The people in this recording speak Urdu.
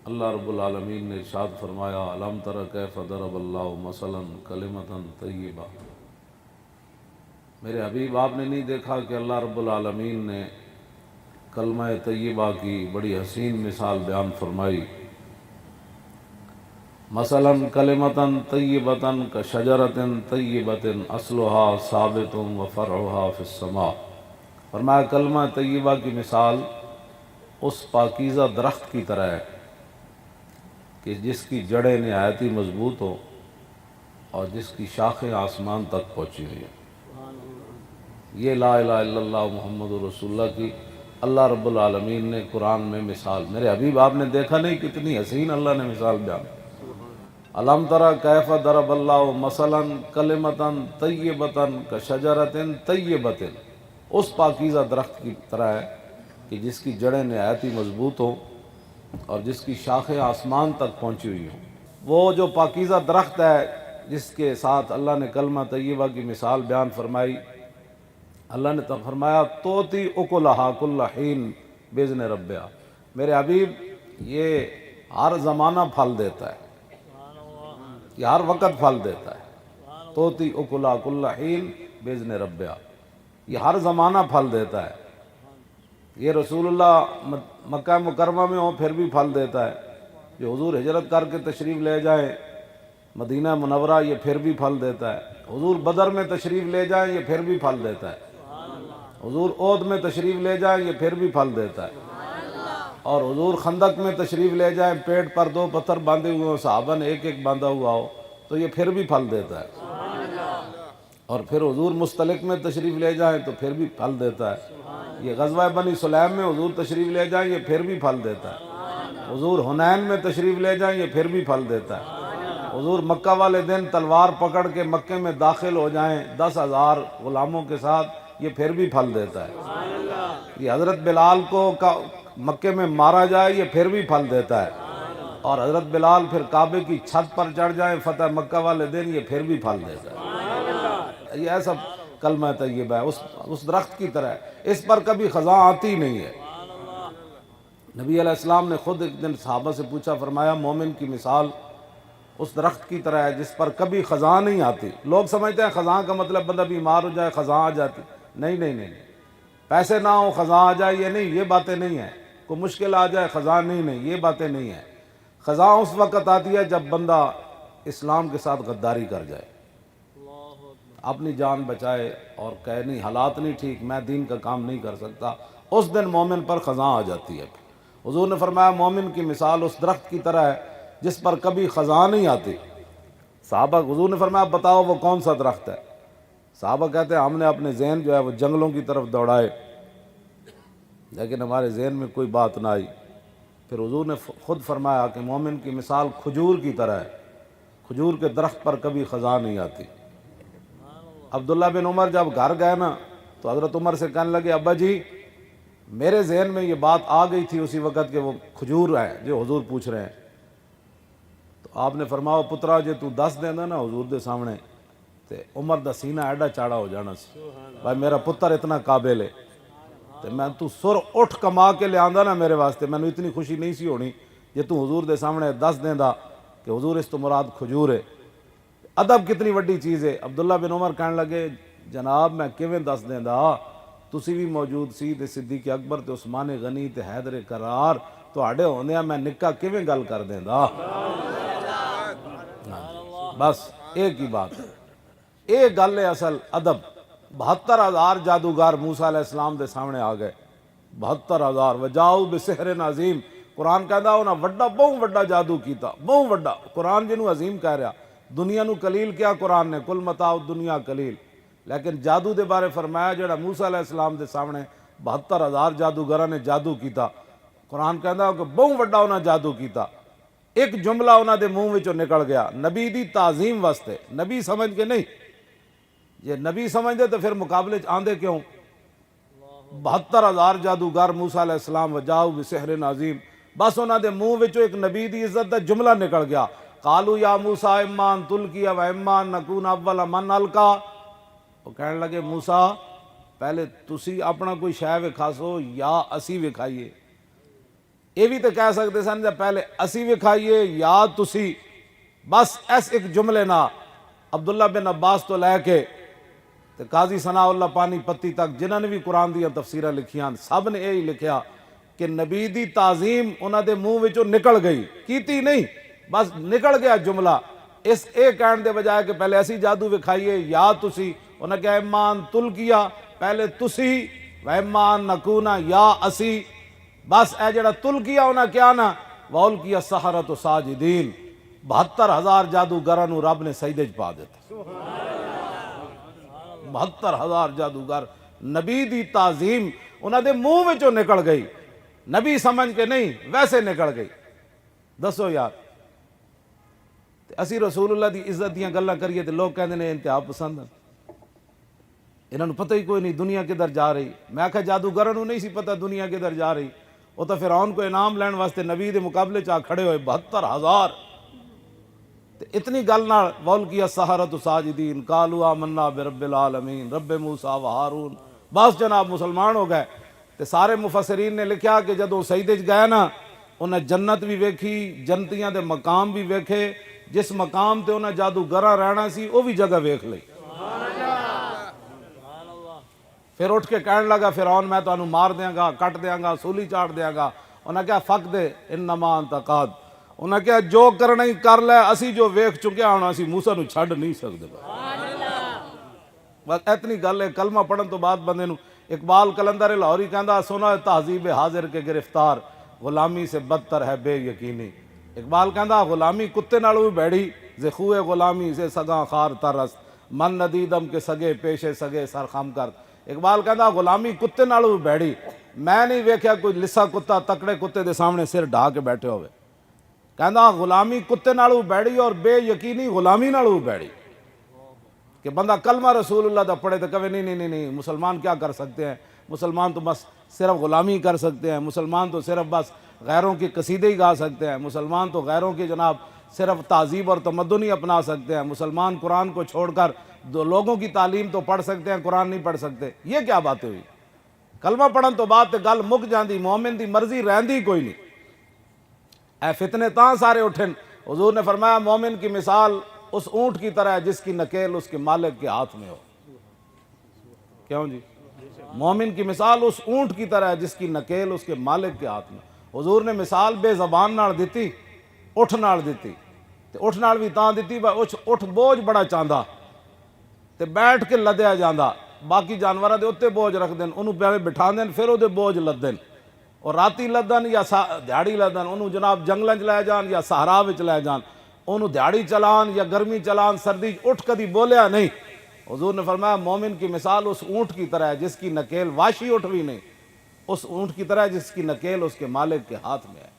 اللہ رب العالمین نے ارشاد فرمایا الم تر کیف ضرب اللہ مثلا کلمۃ طیبہ۔ میرے حبیب آپ نے نہیں دیکھا کہ اللہ رب العالمین نے کلمہ طیبہ کی بڑی حسین مثال بیان فرمائی۔ مثلا کلمۃ طیبۃ کشجرۃ طیبۃ اصلها ثابت وفرعها فی السماء۔ فرمایا کلمہ طیبہ کی مثال اس پاکیزہ درخت کی طرح ہے کہ جس کی جڑیں نہایت ہی مضبوط ہو اور جس کی شاخیں آسمان تک پہنچی ہوئی ہیں۔ یہ لا الہ الا اللہ محمد رسول اللہ کی اللہ رب العالمین نے قرآن میں مثال، میرے حبیب آپ نے دیکھا نہیں کتنی حسین اللہ نے مثال بیان۔ الم تری کیف ضرب اللہ مثلا کلمۃ طیبۃ کشجرۃ طیبۃ، اس پاکیزہ درخت کی طرح ہے کہ جس کی جڑیں نہایت ہی مضبوط ہوں اور جس کی شاخیں آسمان تک پہنچی ہوئی ہوں۔ وہ جو پاکیزہ درخت ہے جس کے ساتھ اللہ نے کلمہ طیبہ کی مثال بیان فرمائی، اللہ نے تو فرمایا توتی اکلہا کل حین باذن ربہا۔ میرے حبیب یہ ہر زمانہ پھل دیتا ہے، یہ ہر وقت پھل دیتا ہے۔ توتی اکلہا کل حین باذن ربہا، یہ ہر زمانہ پھل دیتا ہے۔ یہ رسول اللہ مکہ مکرمہ میں ہو پھر بھی پھل دیتا ہے، جو حضور ہجرت کر کے تشریف لے جائیں مدینہ منورہ یہ پھر بھی پھل دیتا ہے، حضور بدر میں تشریف لے جائیں یہ پھر بھی پھل دیتا ہے، حضور احد میں تشریف لے جائیں یہ پھر بھی پھل دیتا ہے، اور حضور خندق میں تشریف لے جائیں پیٹ پر 2 پتھر باندھے ہوئے ہوں صحابہ نے ایک باندھا ہوا ہو تو یہ پھر بھی پھل دیتا ہے، اور پھر حضور مستلق میں تشریف لے جائیں تو پھر بھی پھل دیتا ہے۔ یہ غزوہ بنی سلیم میں حضور تشریف لے جائیں یہ پھر بھی پھل دیتا ہے، حضور حنین میں تشریف لے جائیں یہ پھر بھی پھل دیتا ہے، حضور مکہ والے دن تلوار پکڑ کے مکے میں داخل ہو جائیں 10,000 غلاموں کے ساتھ یہ پھر بھی پھل دیتا ہے۔ یہ حضرت بلال کو مکے میں مارا جائے یہ پھر بھی پھل دیتا ہے، اور حضرت بلال پھر کعبے کی چھت پر چڑھ جائیں فتح مکہ والے دن یہ پھر بھی پھل دیتا ہے۔ یہ ایسا کلمہ طیبہ ہے، اس درخت کی طرح ہے، اس پر کبھی خزاں آتی نہیں ہے۔ نبی علیہ السلام نے خود ایک دن صحابہ سے پوچھا، فرمایا مومن کی مثال اس درخت کی طرح ہے جس پر کبھی خزاں نہیں آتی۔ لوگ سمجھتے ہیں خزاں کا مطلب بندہ بیمار ہو جائے خزاں آ جاتی، نہیں نہیں نہیں، پیسے نہ ہو خزاں آ جائے یہ نہیں، یہ باتیں نہیں ہیں، کوئی مشکل آ جائے خزاں نہیں، یہ باتیں نہیں ہیں۔ خزاں اس وقت آتی ہے جب بندہ اسلام کے ساتھ غداری کر جائے، اپنی جان بچائے اور کہے نہیں حالات نہیں ٹھیک میں دین کا کام نہیں کر سکتا، اس دن مومن پر خزاں آ جاتی ہے۔ حضور نے فرمایا مومن کی مثال اس درخت کی طرح ہے جس پر کبھی خزاں نہیں آتی۔ صحابہ حضور نے فرمایا بتاؤ وہ کون سا درخت ہے؟ صحابہ کہتے ہیں ہم نے اپنے ذہن جو ہے وہ جنگلوں کی طرف دوڑائے لیکن ہمارے ذہن میں کوئی بات نہ آئی۔ پھر حضور نے خود فرمایا کہ مومن کی مثال کھجور کی طرح ہے، کھجور کے درخت پر کبھی خزاں نہیں آتی۔ عبداللہ بن عمر جب گھر گئے نا تو حضرت عمر سے کہنے لگے ابا جی میرے ذہن میں یہ بات آ گئی تھی اسی وقت کہ وہ کھجور ہے جو حضور پوچھ رہے ہیں۔ تو آپ نے فرمایا پترا جے تو دس دینا نا حضور دے سامنے تے عمر دا سینہ ایڈا چاڑا ہو جانا سی، بھائی میرا پتر اتنا قابل ہے تے میں تو سر اٹھ کما کے لے آندا نا میرے واسطے، میں نے اتنی خوشی نہیں سی ہونی جے تو حضور دے سامنے دس دیندا کہ حضور اس تو مراد کھجور ہے۔ ادب کتنی وڈی چیز ہے۔ عبداللہ بن عمر کہنے لگے جناب میں کیویں دس دیندا، تسی بھی موجود سی تے صدیق اکبر تے عثمان غنی تے حیدر کرار تواڈے ہوندیاں میں نکا کیویں گل کر دیندا۔ بس ایک ہی بات ہے، ایک گل ہے اصل ادب۔ 72,000 جادوگر موسیٰ علیہ السلام دے سامنے آ گئے، 72,000 وجاؤ بسحر عظیم۔ قرآن کہندا انہاں وڈا بہت وڈا جادو کیتا، بہت وڈا۔ قرآن جنوں عظیم کہہ رہا، دنیا نو قلیل کیا قرآن نے، کل متاع الدنیا قلیل، لیکن جادو دے بارے فرمایا جڑا موسیٰ علیہ السلام دے سامنے 72,000 جادوگراں نے جادو کیتا۔ قرآن کہندا کہ بہت وڈا انہاں جادو کیتا، ایک جملہ انہاں دے منہ وچوں نکل گیا نبی دی تعظیم واسطے، نبی سمجھ کے نہیں۔ یہ نبی سمجھدے تو پھر مقابلے آندے کیوں؟ 72,000 جادوگر موسیٰ علیہ السلام وجاؤ بسحر عظیم، بس انہاں دے منہ وچوں ایک نبی دی عزت دا جملہ نکل گیا، قالوا یا موسیٰ اما ان تلقی و اما ان نکون اول من القا۔ وہ کہنے لگے موسیٰ پہلے تسی اپنا کوئی شے وکھاسو یا اسی وکھائیے۔ یہ بھی تو کہہ سکتے سن جب پہلے اسی وکھائیے یا تسی، بس ایس ایک جملے نہ عبداللہ بن عباس تو لے کے تے قاضی ثناء اللہ پانی پتی تک جنہوں نے بھی قرآن دیا تفسیرہ لکھیاں سب نے یہی لکھیا کہ نبی دی تعظیم انہاں دے منہ وچوں نکل گئی، کیتی نہیں، بس نکل گیا جملہ، اس ایک کہن دے بجائے کہ پہلے ایسی جادو وکھائیے یا تسی، انہاں کہا ایمان تل کیا پہلے تسی ویمان نکونا یا اسی، بس اے جڑا تل کیا انہاں کیا نا وول کیا سحرۃ ساجدین، 72,000 جادوگراں نو رب نے سجدے چ پا دیتا، 72,000 جادوگر، نبی دی تعظیم انہاں دے منہ وچوں نکل گئی، نبی سمجھ کے نہیں ویسے نکل گئی۔ دسو یار اسی رسول اللہ دی عزت دیاں گلاں کریے تے لوگ کہندے نے انتہا پسند ہیں، انہاں نوں پتہ ہی کوئی نہیں دنیا کدھر جا رہی۔ میں کہا جادوگراں نوں نہیں سی پتہ دنیا کدھر جا رہی، وہ تو فرعون کو انعام لین واسطے نبی دے مقابلے چاہ کھڑے ہوئے 72,000، تے اتنی گل نال وول کیا سحرۃ ساجدین قالوا آمنا برب العالمین رب موسیٰ و ہارون، بس جناب مسلمان ہو گئے۔ تے سارے مفسرین نے لکھیا کہ جدوں سجدے چ گئے نا انہیں جنت بھی ویکھی، جنتیاں دے مقام بھی ویکھے، جس مقام تے انہیں جادوگراں رہنا سی وہ بھی جگہ ویکھ لئی۔ پھر اٹھ کے کہنے لگا فرعون میں تانوں مار دیاں گا، کٹ دیاں گا، سولی چاڑ دیاں گا۔ انہاں کہا فق دے انما انت قاد، انہاں کہا جو کرنا ہی کر لے، اسی جو ویکھ چکیا ہونا اسی موسیٰ نو چھڈ نہیں سکدے۔ بس اتنی گل ہے، کلمہ پڑھن تو بعد بندے نو اقبال قلندر لاہوری کہندا سنا تہذیب حاضر کے گرفتار غلامی سے بدتر ہے بے یقینی۔ اقبال کہندا غلامی کتے نالوں بھی بیڑی زے خوئے غلامی سے سگاں خار ترست من ندیدم کے سگے پیشے سگے سر خم کر۔ اقبال کہندا غلامی کتے نالوں بھی بیڑی، میں نہیں ویکھیا کوئی لسا کتا تکڑے کتے دے سامنے سر ڈھا کے بیٹھے ہوئے۔ کہندا غلامی کتے نالوں بھی بیڑی اور بے یقینی غلامی نالوں بھی بیڑی، کہ بندہ کلمہ رسول اللہ دا پڑھے تو کہے نہیں مسلمان کیا کر سکتے ہیں، مسلمان تو بس صرف غلامی کر سکتے ہیں، مسلمان تو صرف بس غیروں کی قصیدے ہی گا سکتے ہیں، مسلمان تو غیروں کی جناب صرف تہذیب اور تمدن ہی اپنا سکتے ہیں، مسلمان قرآن کو چھوڑ کر لوگوں کی تعلیم تو پڑھ سکتے ہیں قرآن نہیں پڑھ سکتے۔ یہ کیا باتیں ہوئی؟ کلمہ پڑھن تو بعد تے گل مک جاندی، مومن دی مرضی رہندی کوئی نہیں۔ اے فتنے تاں سارے اٹھن، حضور نے فرمایا مومن کی مثال اس اونٹ کی طرح ہے جس کی نکیل اس کے مالک کے ہاتھ میں ہو۔ کیوں جی؟ مومن کی مثال اس اونٹ کی طرح ہے جس کی نکیل اس کے مالک کے ہاتھ میں۔ حضور نے مثال بے زبان نال دیتی، اٹھ نال دیتی، تے اٹھ نال بھی تاں دیتی اٹھ بوجھ بڑا چاہندا تے بیٹھ کے لدیا جاندا، باقی جانوراں دے اوتے بوجھ رکھ دین، انہوں پہلے بٹھا دین پھر او دے بوجھ لدن، اور راتی لدن یا دیہڑی لدن، انہوں جناب جنگلاں چ لے جان یا صحرا وچ لے جان، انہوں دیہڑی چلان یا گرمی چلان سردی اٹھ کدی بولیا نہیں۔ حضور نے فرمایا مومن کی مثال اس اونٹ کی طرح ہے جس کی نکیل واشی اٹھ بھی نہیں، اس اونٹ کی طرح جس کی نکیل اس کے مالک کے ہاتھ میں ہے۔